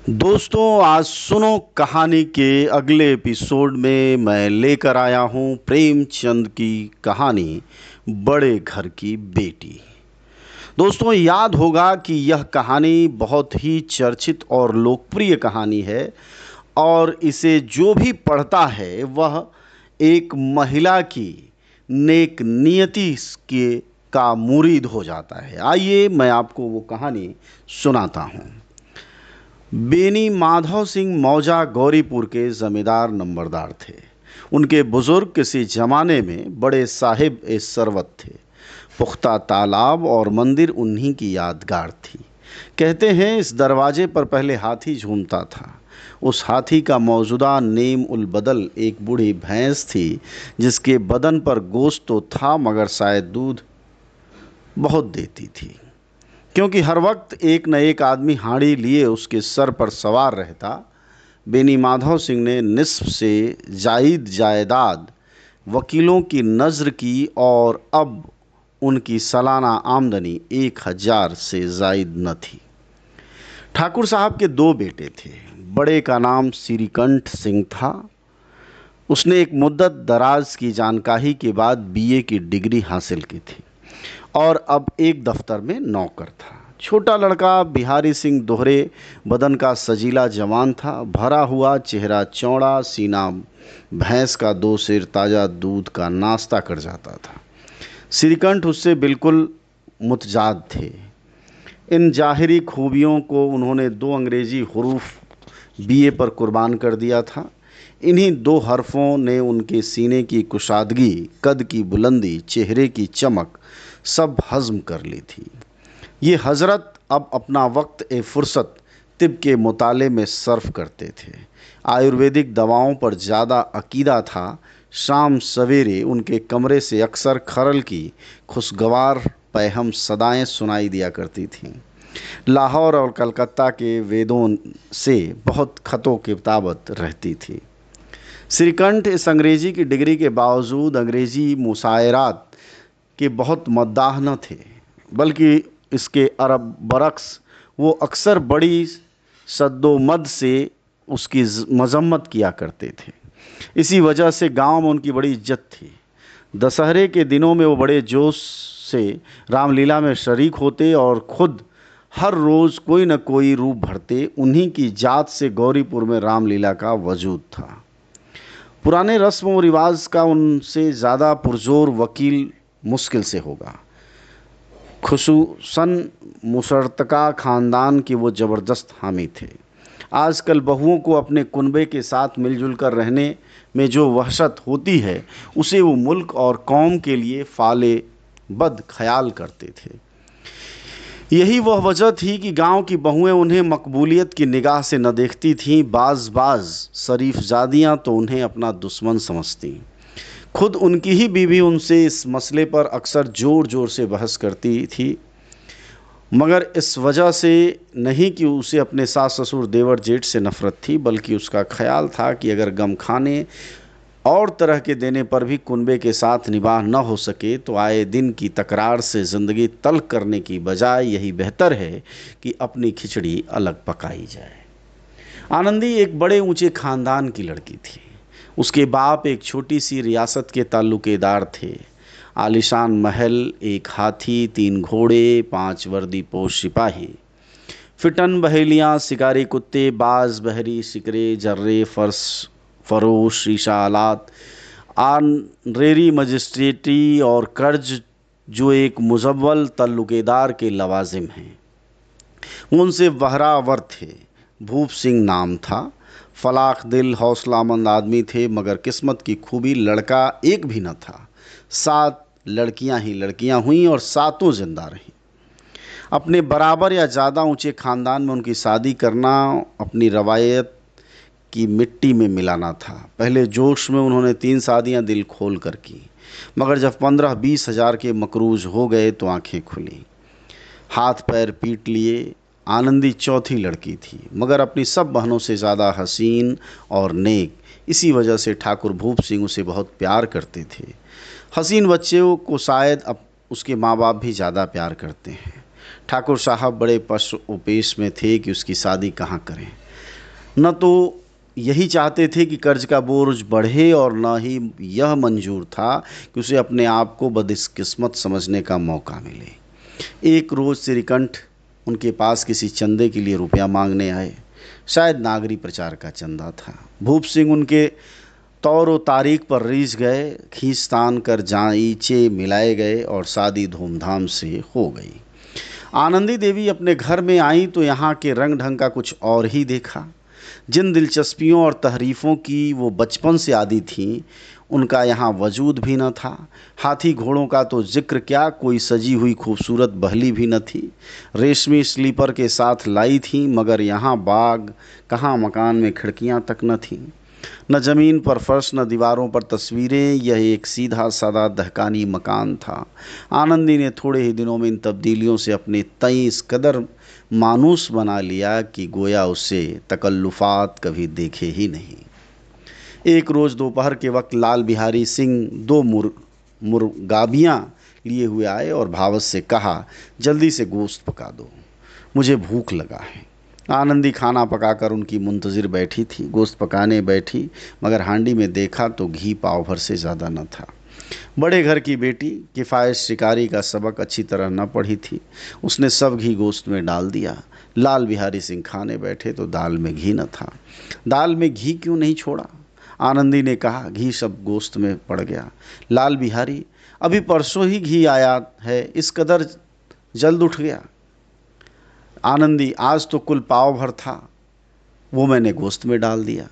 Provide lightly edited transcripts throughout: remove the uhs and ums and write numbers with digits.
दोस्तों, आज सुनो कहानी के अगले एपिसोड में मैं लेकर आया हूँ प्रेमचंद की कहानी बड़े घर की बेटी। दोस्तों, याद होगा कि यह कहानी बहुत ही चर्चित और लोकप्रिय कहानी है और इसे जो भी पढ़ता है वह एक महिला की नेक नियति के का मुरीद हो जाता है। आइए मैं आपको वो कहानी सुनाता हूँ। बेनी माधव सिंह मौजा गौरीपुर के जमींदार नंबरदार थे। उनके बुजुर्ग किसी जमाने में बड़े साहिब ए सरवत थे। पुख्ता तालाब और मंदिर उन्हीं की यादगार थी। कहते हैं इस दरवाजे पर पहले हाथी झूमता था। उस हाथी का मौजूदा नेम उल बदल एक बूढ़ी भैंस थी जिसके बदन पर गोश्त तो था मगर शायद दूध बहुत देती थी, क्योंकि हर वक्त एक न एक आदमी हाड़ी लिए उसके सर पर सवार रहता। बेनी माधव सिंह ने निस्फ से जायद जायदाद वकीलों की नज़र की और अब उनकी सालाना आमदनी 1,000 से जायद न थी। ठाकुर साहब के दो बेटे थे। बड़े का नाम श्रीकंठ सिंह था। उसने एक मुद्दत दराज की जानकारी के बाद बीए की डिग्री हासिल की थी और अब एक दफ्तर में नौकर था। छोटा लड़का बिहारी सिंह दोहरे बदन का सजीला जवान था। भरा हुआ चेहरा, चौड़ा सीना, भैंस का दो सिर, ताज़ा दूध का नाश्ता कर जाता था। श्रीकंठ उससे बिल्कुल मुतजाद थे। इन जाहिरी खूबियों को उन्होंने दो अंग्रेजी हरूफ बीए पर कुर्बान कर दिया था। इन्हीं दो हरफों ने उनके सीने की कुशादगी, कद की बुलंदी, चेहरे की चमक सब हज़म कर ली थी। ये हज़रत अब अपना वक्त ए फुर्सत तिब के मुताले में सर्फ करते थे। आयुर्वेदिक दवाओं पर ज़्यादा अकीदा था। शाम सवेरे उनके कमरे से अक्सर खरल की खुशगवार पैहम सदाएं सुनाई दिया करती थीं। लाहौर और कलकत्ता के वेदों से बहुत खतों की किताबत रहती थी। श्रीकंठ इस अंग्रेजी की डिग्री के बावजूद अंग्रेजी मुशायरात के बहुत मद्दाह न थे, बल्कि इसके अरब बरक्स वो अक्सर बड़ी सद्दोमद से उसकी मजम्मत किया करते थे। इसी वजह से गांव में उनकी बड़ी इज्जत थी। दशहरे के दिनों में वो बड़े जोश से रामलीला में शरीक होते और खुद हर रोज़ कोई न कोई रूप भरते। उन्हीं की जात से गौरीपुर में रामलीला का वजूद था। पुराने रस्म व रिवाज का उनसे ज़्यादा पुरजोर वकील मुश्किल से होगा। खुसूसन मुशर्तका ख़ानदान के वो ज़बरदस्त हामी थे। आजकल बहुओं को अपने कुनबे के साथ मिलजुल कर रहने में जो वहशत होती है उसे वो मुल्क और कौम के लिए फाले बद ख्याल करते थे। यही वह वजह थी कि गांव की बहुएं उन्हें मकबूलियत की निगाह से न देखती थीं। बाज शरीफजादियां तो उन्हें अपना दुश्मन समझती। खुद उनकी ही बीवी उनसे इस मसले पर अक्सर ज़ोर ज़ोर से बहस करती थी, मगर इस वजह से नहीं कि उसे अपने सास ससुर देवर जेठ से नफ़रत थी, बल्कि उसका ख्याल था कि अगर गम खाने और तरह के देने पर भी कुनबे के साथ निबाह न हो सके तो आए दिन की तकरार से ज़िंदगी तल्ख करने की बजाय यही बेहतर है कि अपनी खिचड़ी अलग पकाई जाए। आनंदी एक बड़े ऊंचे ख़ानदान की लड़की थी। उसके बाप एक छोटी सी रियासत के ताल्लुकेदार थे। आलिशान महल, एक हाथी, 3 घोड़े, 5 वर्दीपोश सिपाही, फिटन बहेलियाँ, शिकारी कुत्ते, बाज, बहरी, शिकरे, जर्रे, फरोश, शीशा आलात, आनरेरी मजिस्ट्रेटी और कर्ज जो एक मुजव्वल ताल्लुकेदार के लवाजिम हैं। उनसे बहरावर थे। भूप सिंह नाम था। फलाक दिल हौसलामंद आदमी थे, मगर किस्मत की खूबी लड़का एक भी न था। 7 लड़कियां ही लड़कियां हुईं और सातों जिंदा रहीं। अपने बराबर या ज़्यादा ऊंचे ख़ानदान में उनकी शादी करना अपनी रवायत की मिट्टी में मिलाना था। पहले जोश में उन्होंने 3 शादियां दिल खोल कर की, मगर जब 15-20 हज़ार के मकरूज हो गए तो आंखें खुली। हाथ पैर पीट लिए। आनंदी चौथी लड़की थी, मगर अपनी सब बहनों से ज़्यादा हसीन और नेक। इसी वजह से ठाकुर भूप सिंह उसे बहुत प्यार करते थे। हसीन बच्चों को शायद अब उसके माँ बाप भी ज़्यादा प्यार करते हैं। ठाकुर साहब बड़े पश उपेश में थे कि उसकी शादी कहाँ करें। न तो यही चाहते थे कि कर्ज का बोझ बढ़े और न ही यह मंजूर था कि उसे अपने आप को बदकिस्मत समझने का मौका मिले। एक रोज़ श्रीकंठ उनके पास किसी चंदे के लिए रुपया मांगने आए। शायद नागरी प्रचार का चंदा था। भूप सिंह उनके तौर व तारीख पर रीझ गए। खींचतान कर जांईचे मिलाए गए और शादी धूमधाम से हो गई। आनंदी देवी अपने घर में आई तो यहाँ के रंग ढंग का कुछ और ही देखा। जिन दिलचस्पियों और तहरीफ़ों की वो बचपन से आदी थीं, उनका यहाँ वजूद भी न था। हाथी घोड़ों का तो जिक्र क्या, कोई सजी हुई खूबसूरत बहली भी न थी। रेशमी स्लीपर के साथ लाई थी, मगर यहाँ बाग कहाँ, मकान में खिड़कियाँ तक न थीं। न ज़मीन पर फर्श, न दीवारों पर तस्वीरें। यह एक सीधा सादा दहकानी मकान था। आनंदी ने थोड़े ही दिनों में इन तब्दीलियों से अपने तई इस कदर मानूस बना लिया कि गोया उसे तकल्लुफ़ात कभी देखे ही नहीं। एक रोज़ दोपहर के वक्त लाल बिहारी सिंह दो मुर्गाबियाँ लिए हुए आए और भावत से कहा, जल्दी से गोश्त पका दो, मुझे भूख लगा है। आनंदी खाना पकाकर उनकी मुंतज़िर बैठी थी। गोश्त पकाने बैठी, मगर हांडी में देखा तो घी पाव भर से ज़्यादा न था। बड़े घर की बेटी किफ़ायत शिकारी का सबक अच्छी तरह न पढ़ी थी। उसने सब घी गोश्त में डाल दिया। लाल बिहारी सिंह खाने बैठे तो दाल में घी न था। दाल में घी क्यों नहीं छोड़ा? आनंदी ने कहा, घी सब गोश्त में पड़ गया। लाल बिहारी, अभी परसों ही घी आया है, इस कदर जल्द उठ गया? आनंदी, आज तो कुल पाव भर था, वो मैंने गोश्त में डाल दिया।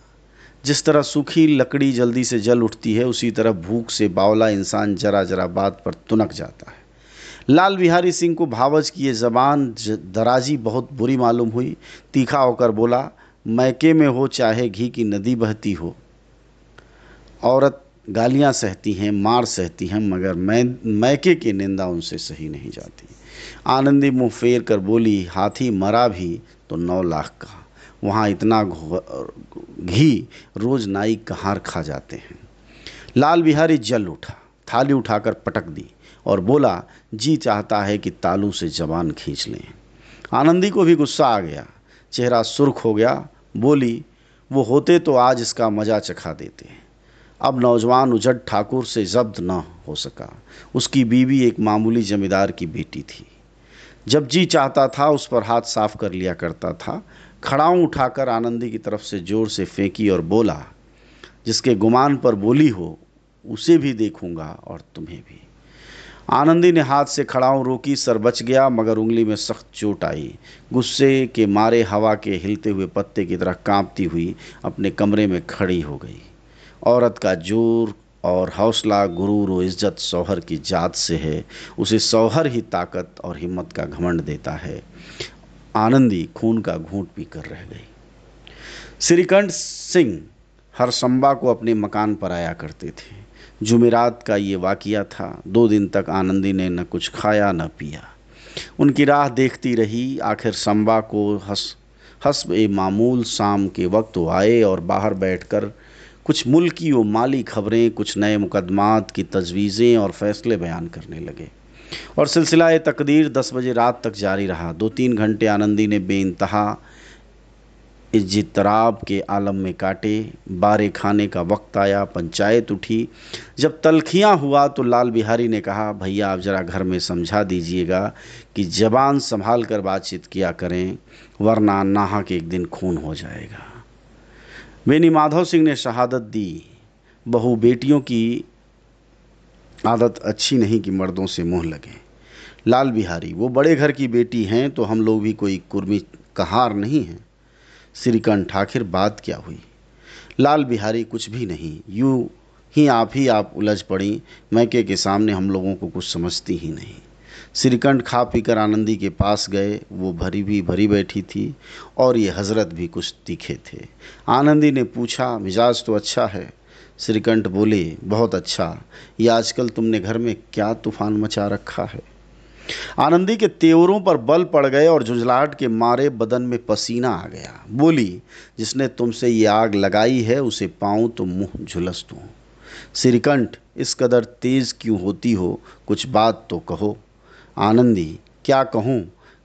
जिस तरह सूखी लकड़ी जल्दी से जल उठती है, उसी तरह भूख से बावला इंसान जरा जरा बात पर तुनक जाता है। लाल बिहारी सिंह को भावच की ये ज़बान दराजी बहुत बुरी मालूम हुई। तीखा होकर बोला, मैके में हो चाहे घी की नदी बहती हो, औरत गालियां सहती हैं, मार सहती हैं, मगर मैके की निंदा उनसे सही नहीं जाती। आनंदी मुंह फेर कर बोली, हाथी मरा भी तो 9 लाख का, वहाँ इतना घी रोज नाई कहाँ खा जाते हैं। लाल बिहारी जल उठा, थाली उठाकर पटक दी और बोला, जी चाहता है कि तालू से जबान खींच लें। आनंदी को भी गुस्सा आ गया, चेहरा सुर्ख हो गया। बोली, वो होते तो आज इसका मजा चखा देते। अब नौजवान उजड़ ठाकुर से जब्त न हो सका। उसकी बीवी एक मामूली जमींदार की बेटी थी। जब जी चाहता था उस पर हाथ साफ कर लिया करता था। खड़ाऊं उठाकर आनंदी की तरफ से जोर से फेंकी और बोला, जिसके गुमान पर बोली हो उसे भी देखूंगा और तुम्हें भी। आनंदी ने हाथ से खड़ाऊं रोकी, सर बच गया, मगर उंगली में सख्त चोट आई। गुस्से के मारे हवा के हिलते हुए पत्ते की तरह कांपती हुई अपने कमरे में खड़ी हो गई। औरत का जोर और हौसला, गुरूर और इज्जत शौहर की जात से है। उसे शौहर ही ताकत और हिम्मत का घमंड देता है। आनंदी खून का घूंट पीकर रह गई। श्रीकंठ सिंह हर संबा को अपने मकान पर आया करते थे। जुमेरात का ये वाक़िया था। 2 दिन तक आनंदी ने न कुछ खाया न पिया। उनकी राह देखती रही। आखिर संबा को हस्ब ए मामूल शाम के वक्त वो आए और बाहर बैठकर कुछ मुल्की व माली खबरें, कुछ नए मुकदमात की तजवीज़ें और फैसले बयान करने लगे। और सिलसिला तकदीर 10 बजे रात तक जारी रहा। 2-3 घंटे आनंदी ने बेइंतहा इज़्तिराब के आलम में काटे। बारे खाने का वक्त आया, पंचायत उठी। जब तलखियाँ हुआ तो लाल बिहारी ने कहा, भैया आप ज़रा घर में समझा दीजिएगा कि ज़बान संभाल कर बातचीत किया करें, वरना नाहक एक दिन खून हो जाएगा। बेनी माधव सिंह ने शहादत दी, बहू बेटियों की आदत अच्छी नहीं कि मर्दों से मुँह लगे। लाल बिहारी, वो बड़े घर की बेटी हैं तो हम लोग भी कोई कुर्मी कहार नहीं हैं। श्रीकंठ, आखिर बात क्या हुई? लाल बिहारी, कुछ भी नहीं, यूं ही आप उलझ पड़ी। मैके के सामने हम लोगों को कुछ समझती ही नहीं। श्रीकंठ खा पीकर आनंदी के पास गए। वो भरी बैठी थी और ये हजरत भी कुछ तीखे थे। आनंदी ने पूछा, मिजाज तो अच्छा है? श्रीकंठ बोले, बहुत अच्छा। ये आजकल तुमने घर में क्या तूफान मचा रखा है? आनंदी के तेवरों पर बल पड़ गए और झुंझलाहट के मारे बदन में पसीना आ गया। बोली, जिसने तुमसे ये आग लगाई है उसे पाऊं तो मुंह झुलस दूं। श्रीकंठ, इस कदर तेज क्यों होती हो? कुछ बात तो कहो। आनंदी, क्या कहूँ?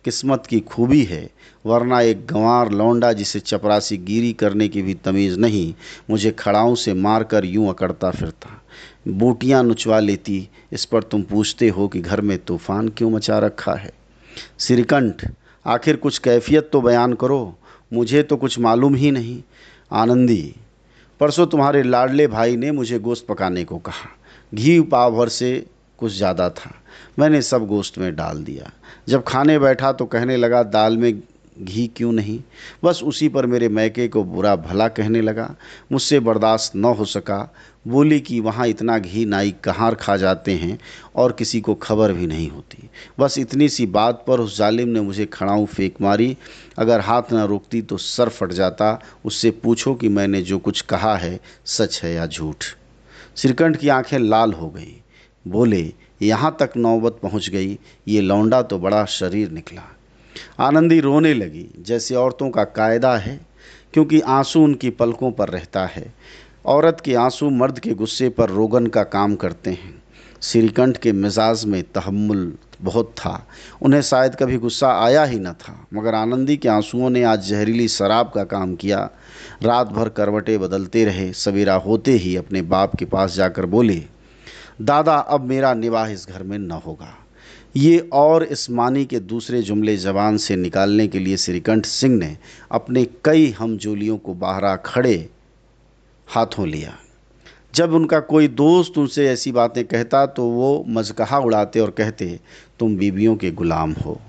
किस्मत की खूबी है, वरना एक गंवार लौंडा जिसे चपरासी गिरी करने की भी तमीज़ नहीं, मुझे खड़ाऊं से मारकर यूं अकड़ता फिरता, बूटियां नुचवा लेती। इस पर तुम पूछते हो कि घर में तूफान क्यों मचा रखा है। श्रीकंठ, आखिर कुछ कैफियत तो बयान करो, मुझे तो कुछ मालूम ही नहीं। आनंदी, परसों तुम्हारे लाडले भाई ने मुझे गोश्त पकाने को कहा। घी पाव भर से कुछ ज़्यादा था, मैंने सब गोश्त में डाल दिया। जब खाने बैठा तो कहने लगा दाल में घी क्यों नहीं। बस उसी पर मेरे मैके को बुरा भला कहने लगा। मुझसे बर्दाश्त न हो सका, बोली कि वहाँ इतना घी नाई कहाँ खा जाते हैं और किसी को खबर भी नहीं होती। बस इतनी सी बात पर उस जालिम ने मुझे खड़ाऊँ फेंक मारी। अगर हाथ न रोकती तो सर फट जाता। उससे पूछो कि मैंने जो कुछ कहा है सच है या झूठ। श्रीकंठ की आंखें लाल हो गई। बोले, यहाँ तक नौबत पहुँच गई, ये लौंडा तो बड़ा शरीर निकला। आनंदी रोने लगी, जैसे औरतों का कायदा है, क्योंकि आंसू उनकी पलकों पर रहता है। औरत के आंसू मर्द के गुस्से पर रोगन का काम करते हैं। श्रीकंठ के मिजाज में तहम्मुल बहुत था, उन्हें शायद कभी गुस्सा आया ही न था, मगर आनंदी के आंसुओं ने आज जहरीली शराब का काम किया। रात भर करवटें बदलते रहे। सवेरा होते ही अपने बाप के पास जाकर बोले, दादा, अब मेरा निवाह इस घर में न होगा। ये और इस मानी के दूसरे जुमले ज़बान से निकालने के लिए श्रीकंठ सिंह ने अपने कई हमजोलियों को बाहर खड़े हाथों लिया। जब उनका कोई दोस्त उनसे ऐसी बातें कहता तो वो मज़कहा उड़ाते और कहते, तुम बीवियों के गुलाम हो,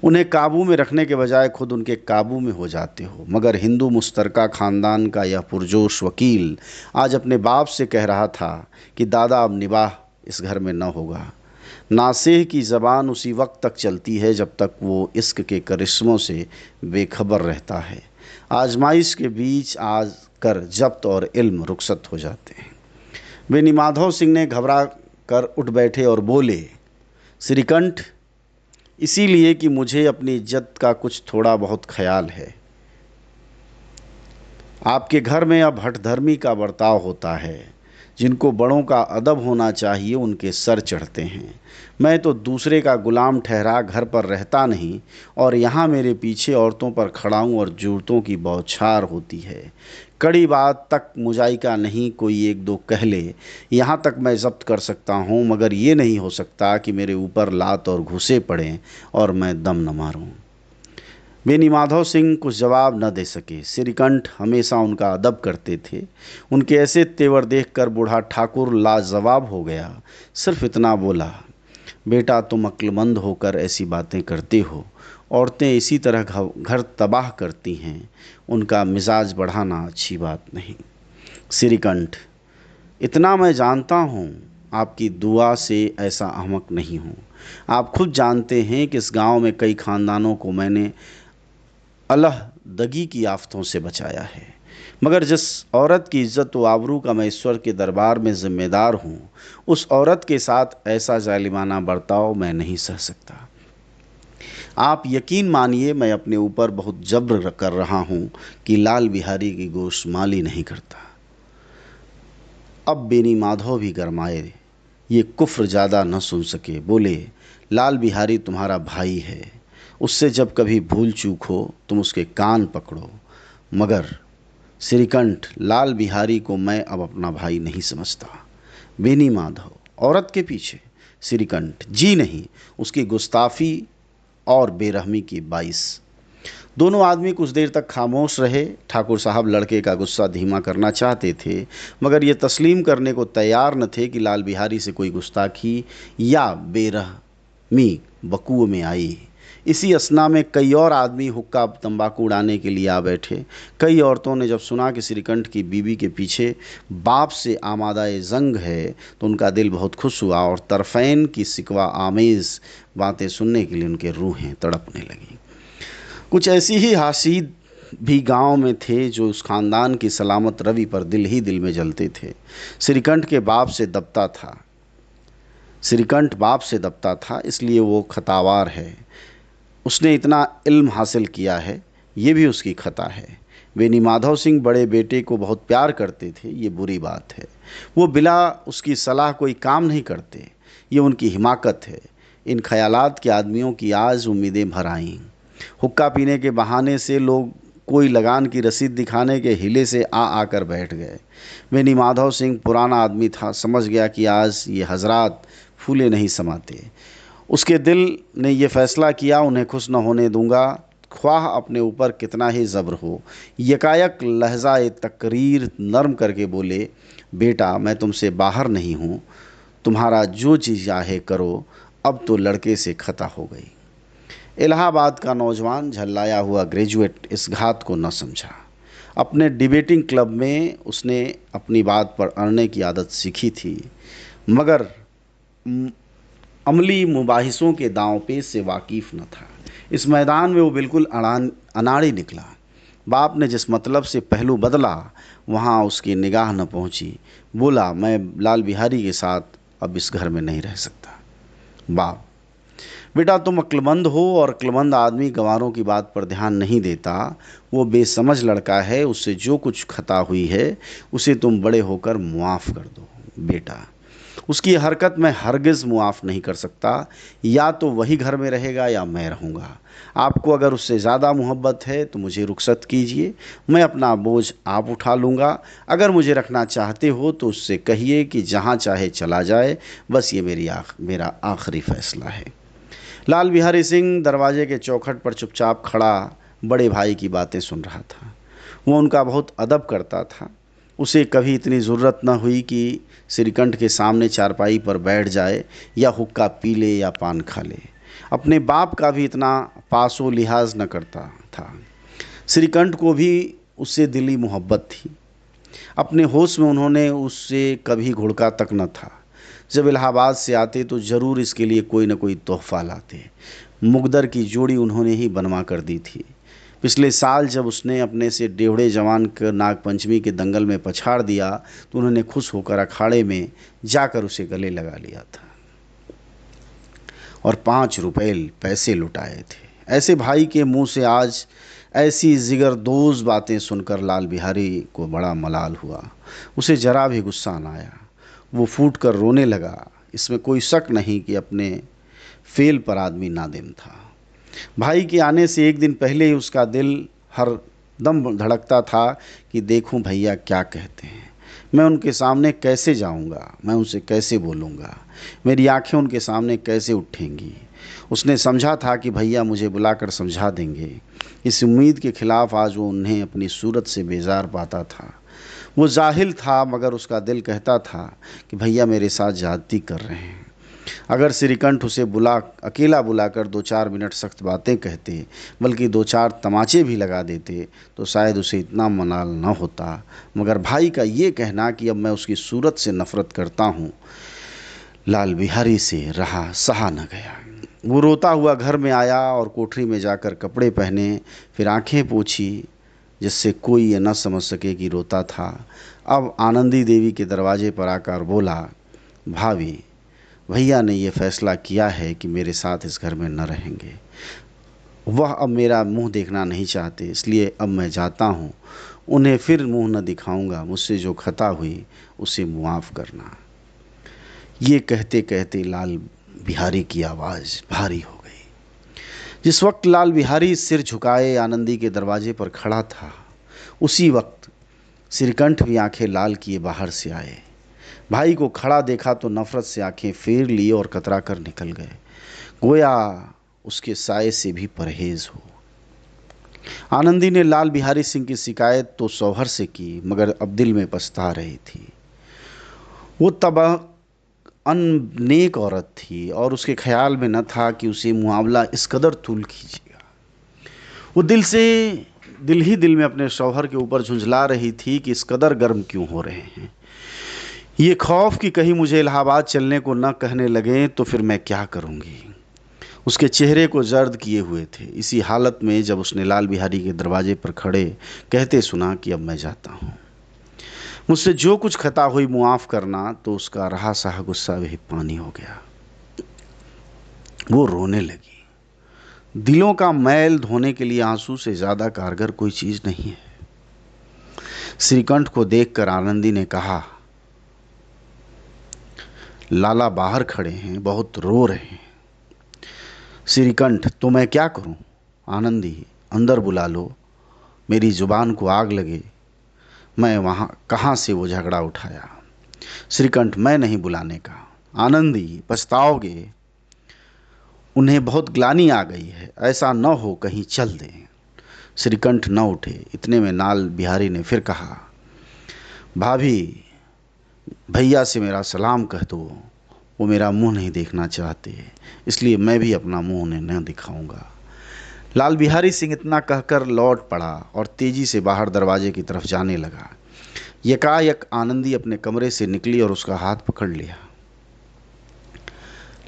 उन्हें काबू में रखने के बजाय खुद उनके काबू में हो जाते हो। मगर हिंदू मुश्तरका ख़ानदान का यह पुरजोश वकील आज अपने बाप से कह रहा था कि दादा, अब निबाह इस घर में न होगा। नासेह की ज़बान उसी वक्त तक चलती है जब तक वो इश्क के करिश्मों से बेखबर रहता है। आजमाइश के बीच आज कर जब्त और इल्म रुखसत हो जाते हैं। बेनी माधव सिंह ने घबरा कर उठ बैठे और बोले, श्रीकंठ, इसीलिए कि मुझे अपनी इज्जत का कुछ थोड़ा बहुत ख्याल है। आपके घर में अब हठधर्मी का बर्ताव होता है। जिनको बड़ों का अदब होना चाहिए उनके सर चढ़ते हैं। मैं तो दूसरे का गुलाम ठहरा घर पर रहता नहीं, और यहाँ मेरे पीछे औरतों पर खड़ा हूँ और जूतों की बौछार होती है। कड़ी बात तक मुजाइका नहीं, कोई एक दो कह ले, यहाँ तक मैं ज़ब्त कर सकता हूँ, मगर ये नहीं हो सकता कि मेरे ऊपर लात और घुसे पड़ें और मैं दम न मारूँ। बेनी माधव सिंह कुछ जवाब न दे सके। श्रीकंठ हमेशा उनका अदब करते थे। उनके ऐसे तेवर देखकर बूढ़ा ठाकुर लाजवाब हो गया। सिर्फ इतना बोला, बेटा, तुम अक्लमंद होकर ऐसी बातें करते हो। औरतें इसी तरह घर तबाह करती हैं, उनका मिजाज बढ़ाना अच्छी बात नहीं। श्रीकंठ, इतना मैं जानता हूँ, आपकी दुआ से ऐसा अहमक नहीं हूँ। आप खुद जानते हैं कि इस गांव में कई खानदानों को मैंने अलहदगी की आफतों से बचाया है, मगर जिस औरत की इज्जत व आबरू का मैं ईश्वर के दरबार में ज़िम्मेदार हूँ, उस औरत के साथ ऐसा जालिमाना बर्ताव मैं नहीं सह सकता। आप यकीन मानिए, मैं अपने ऊपर बहुत जब्र कर रहा हूँ कि लाल बिहारी की गोशमाली नहीं करता। अब बेनी माधव भी गरमाए, ये कुफ्र ज़्यादा न सुन सके। बोले, लाल बिहारी तुम्हारा भाई है, उससे जब कभी भूल चूक हो तुम उसके कान पकड़ो। मगर श्रीकंठ, लाल बिहारी को मैं अब अपना भाई नहीं समझता। बेनी माधव, औरत के पीछे। श्रीकंठ, जी नहीं, उसकी गुस्ताफी और बेरहमी की बाइस। दोनों आदमी कुछ देर तक खामोश रहे। ठाकुर साहब लड़के का गुस्सा धीमा करना चाहते थे, मगर ये तस्लीम करने को तैयार न थे कि लाल बिहारी से कोई गुस्ताखी या बेरहमी वकूअ में आई। इसी असना में कई और आदमी हुक्का तंबाकू उड़ाने के लिए आ बैठे। कई औरतों ने जब सुना कि श्रीकंठ की बीवी के पीछे बाप से आमादा-ए जंग है तो उनका दिल बहुत खुश हुआ, और तरफ़ैन की सिकवा आमेज़ बातें सुनने के लिए उनके रूहें तड़पने लगीं। कुछ ऐसी ही हासिद भी गांव में थे जो उस खानदान की सलामत रवि पर दिल ही दिल में जलते थे। श्रीकंठ के बाप से दबता था। श्रीकंठ बाप से दबता था, इसलिए वो खतावार है। उसने इतना इल्म हासिल किया है, ये भी उसकी खता है। बेनी माधव सिंह बड़े बेटे को बहुत प्यार करते थे, ये बुरी बात है। वो बिला उसकी सलाह कोई काम नहीं करते, ये उनकी हिमाकत है। इन ख्यालात के आदमियों की आज उम्मीदें भर आईं। हुक्का पीने के बहाने से लोग कोई लगान की रसीद दिखाने के हिले से आकर बैठ गए। बेनी माधव सिंह पुराना आदमी था, समझ गया कि आज ये हजरात फूले नहीं समाते। उसके दिल ने यह फैसला किया, उन्हें खुश न होने दूंगा, ख्वाह अपने ऊपर कितना ही जबर हो। यकायक लहजा तकरीर नरम करके बोले, बेटा मैं तुमसे बाहर नहीं हूँ, तुम्हारा जो चीज़ चाहे करो, अब तो लड़के से खता हो गई। इलाहाबाद का नौजवान झल्लाया हुआ ग्रेजुएट इस घात को न समझा। अपने डिबेटिंग क्लब में उसने अपनी बात पर अड़ने की आदत सीखी थी, मगर अमली मुबाहिसों के दांवपेच से वाकिफ़ न था। इस मैदान में वो बिल्कुल अनाड़ी निकला। बाप ने जिस मतलब से पहलू बदला, वहाँ उसकी निगाह न पहुँची। बोला, मैं लाल बिहारी के साथ अब इस घर में नहीं रह सकता। बाप, बेटा तुम अक्लमंद हो और अक्लमंद आदमी गंवारों की बात पर ध्यान नहीं देता। वो बेसमझ लड़का है, उससे जो कुछ खता हुई है उसे तुम बड़े होकर मुआफ़ कर दो। बेटा, उसकी हरकत मैं हरगिज़ मुआफ़ नहीं कर सकता। या तो वही घर में रहेगा या मैं रहूँगा। आपको अगर उससे ज़्यादा मोहब्बत है तो मुझे रुखसत कीजिए, मैं अपना बोझ आप उठा लूँगा। अगर मुझे रखना चाहते हो तो उससे कहिए कि जहाँ चाहे चला जाए, बस ये मेरा आखिरी फ़ैसला है। लाल बिहारी सिंह दरवाजे के चौखट पर चुपचाप खड़ा बड़े भाई की बातें सुन रहा था। वो उनका बहुत अदब करता था। उसे कभी इतनी ज़रूरत न हुई कि श्रीकंठ के सामने चारपाई पर बैठ जाए या हुक्का पी ले या पान खा ले। अपने बाप का भी इतना पासो लिहाज न करता था। श्रीकंठ को भी उससे दिली मोहब्बत थी। अपने होश में उन्होंने उससे कभी घुड़का तक न था। जब इलाहाबाद से आते तो ज़रूर इसके लिए कोई न कोई तोहफ़ा लाते। मुकद्दर की जोड़ी उन्होंने ही बनवा कर दी थी। पिछले साल जब उसने अपने से डेढ़े जवान को नागपंचमी के दंगल में पछाड़ दिया तो उन्होंने खुश होकर अखाड़े में जाकर उसे गले लगा लिया था और 5 रुपए पैसे लुटाए थे। ऐसे भाई के मुंह से आज ऐसी जिगरदोज बातें सुनकर लाल बिहारी को बड़ा मलाल हुआ। उसे जरा भी गुस्सा न आया। वो फूट कर रोने लगा। इसमें कोई शक नहीं कि अपने फेल पर आदमी नादिम था। भाई के आने से एक दिन पहले ही उसका दिल हर दम धड़कता था कि देखूं भैया क्या कहते हैं, मैं उनके सामने कैसे जाऊंगा, मैं उनसे कैसे बोलूंगा, मेरी आंखें उनके सामने कैसे उठेंगी। उसने समझा था कि भैया मुझे बुलाकर समझा देंगे। इस उम्मीद के खिलाफ आज वो उन्हें अपनी सूरत से बेजार पाता था। वो जाहिल था, मगर उसका दिल कहता था कि भैया मेरे साथ ज्यादती कर रहे हैं। अगर श्रीकंठ उसे अकेला बुलाकर 2-4 मिनट सख्त बातें कहते, बल्कि 2-4 तमाचे भी लगा देते, तो शायद उसे इतना मलाल न होता। मगर भाई का ये कहना कि अब मैं उसकी सूरत से नफ़रत करता हूँ, लाल बिहारी से सहा न गया। वो रोता हुआ घर में आया और कोठरी में जाकर कपड़े पहने, फिर आंखें पोंछी, जिससे कोई ये न समझ सके कि रोता था। अब आनंदी देवी के दरवाजे पर आकर बोला, भाभी, भैया ने ये फैसला किया है कि मेरे साथ इस घर में न रहेंगे। वह अब मेरा मुंह देखना नहीं चाहते, इसलिए अब मैं जाता हूँ। उन्हें फिर मुंह न दिखाऊंगा। मुझसे जो खता हुई उसे मुआफ़ करना। ये कहते कहते लाल बिहारी की आवाज़ भारी हो गई। जिस वक्त लाल बिहारी सिर झुकाए आनंदी के दरवाजे पर खड़ा था, उसी वक्त श्रीकंठ भी आंखें लाल किए बाहर से आए। भाई को खड़ा देखा तो नफरत से आंखें फेर ली और कतरा कर निकल गए, गोया उसके साये से भी परहेज हो। आनंदी ने लाल बिहारी सिंह की शिकायत तो शौहर से की, मगर अब दिल में पछता रही थी। वो तब अननेक औरत थी और उसके ख्याल में न था कि उसे मुआवला इस कदर तूल कीजिएगा। वो दिल में अपने शौहर के ऊपर झुंझला रही थी कि इस कदर गर्म क्यों हो रहे हैं। ये खौफ कि कहीं मुझे इलाहाबाद चलने को न कहने लगे तो फिर मैं क्या करूंगी। उसके चेहरे को जर्द किए हुए थे। इसी हालत में जब उसने लाल बिहारी के दरवाजे पर खड़े कहते सुना कि अब मैं जाता हूँ, मुझसे जो कुछ खता हुई मुआफ़ करना, तो उसका रहा सहा गुस्सा भी पानी हो गया। वो रोने लगी। दिलों का मैल धोने के लिए आंसू से ज़्यादा कारगर कोई चीज़ नहीं है। श्रीकंठ को देखकर आनंदी ने कहा, लाला बाहर खड़े हैं, बहुत रो रहे हैं। श्रीकंठ, तो मैं क्या करूं? आनंदी, अंदर बुला लो, मेरी जुबान को आग लगे, मैं वहां कहां से वो झगड़ा उठाया। श्रीकंठ, मैं नहीं बुलाने का। आनंदी, पछताओगे, उन्हें बहुत ग्लानि आ गई है, ऐसा न हो कहीं चल दें। श्रीकंठ न उठे। इतने में नाल बिहारी ने फिर कहा, भाभी, भैया से मेरा सलाम कह दो, वो मेरा मुंह नहीं देखना चाहते, इसलिए मैं भी अपना मुंह उन्हें न दिखाऊंगा। लाल बिहारी सिंह इतना कहकर लौट पड़ा और तेजी से बाहर दरवाजे की तरफ जाने लगा। यकायक आनंदी अपने कमरे से निकली और उसका हाथ पकड़ लिया।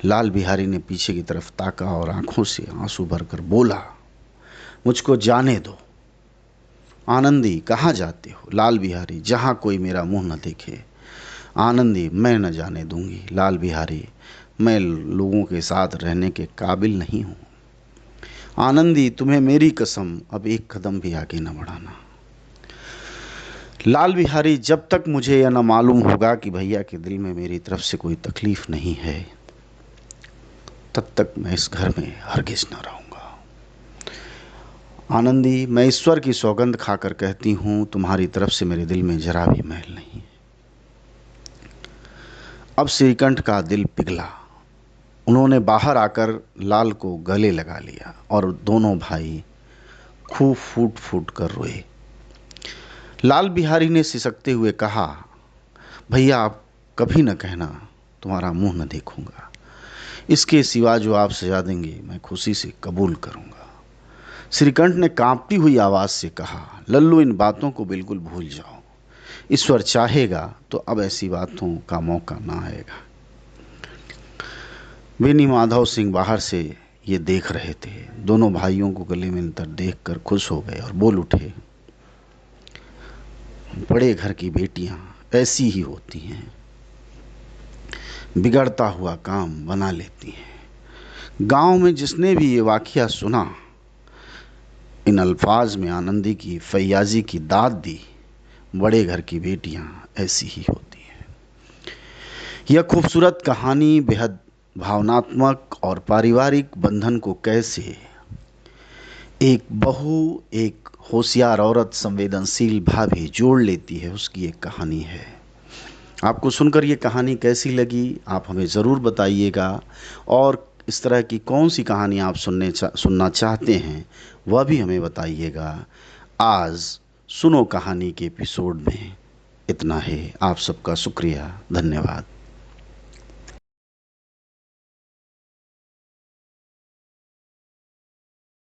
लाल बिहारी ने पीछे की तरफ ताका और आंखों से आंसू भरकर बोला, मुझको जाने दो। आनंदी, कहाँ जाते हो? लाल बिहारी, जहाँ कोई मेरा मुंह न देखे। आनंदी, मैं न जाने दूंगी। लाल बिहारी, मैं लोगों के साथ रहने के काबिल नहीं हूँ। आनंदी, तुम्हें मेरी कसम, अब एक कदम भी आगे न बढ़ाना। लाल बिहारी, जब तक मुझे यह न मालूम होगा कि भैया के दिल में मेरी तरफ से कोई तकलीफ नहीं है, तब तक मैं इस घर में हरगिज न रहूंगा। आनंदी, मैं ईश्वर की सौगंध खाकर कहती हूं, तुम्हारी तरफ से मेरे दिल में जरा भी मैल नहीं। अब श्रीकंठ का दिल पिघला। उन्होंने बाहर आकर लाल को गले लगा लिया और दोनों भाई खूब फूट फूट कर रोए। लाल बिहारी ने सिसकते हुए कहा, भैया, आप कभी न कहना, तुम्हारा मुंह न देखूंगा। इसके सिवा जो आप सजा देंगे मैं खुशी से कबूल करूंगा। श्रीकंठ ने कांपती हुई आवाज से कहा, लल्लू, इन बातों को बिल्कुल भूल जाओ। ईश्वर चाहेगा तो अब ऐसी बातों का मौका ना आएगा। बेनी माधव सिंह बाहर से ये देख रहे थे। दोनों भाइयों को गले मिलकर देखकर खुश हो गए और बोल उठे, बड़े घर की बेटियां ऐसी ही होती हैं, बिगड़ता हुआ काम बना लेती हैं। गांव में जिसने भी ये वाकया सुना, इन अल्फाज में आनंदी की फैयाजी की दाद दी, बड़े घर की बेटियां ऐसी ही होती हैं। यह खूबसूरत कहानी बेहद भावनात्मक और पारिवारिक बंधन को कैसे एक बहू, एक होशियार औरत, संवेदनशील भाभी जोड़ लेती है, उसकी एक कहानी है। आपको सुनकर ये कहानी कैसी लगी, आप हमें ज़रूर बताइएगा। और इस तरह की कौन सी कहानी आप सुनना चाहते हैं, वह भी हमें बताइएगा। आज सुनो कहानी के एपिसोड में इतना है। आप सबका शुक्रिया, धन्यवाद।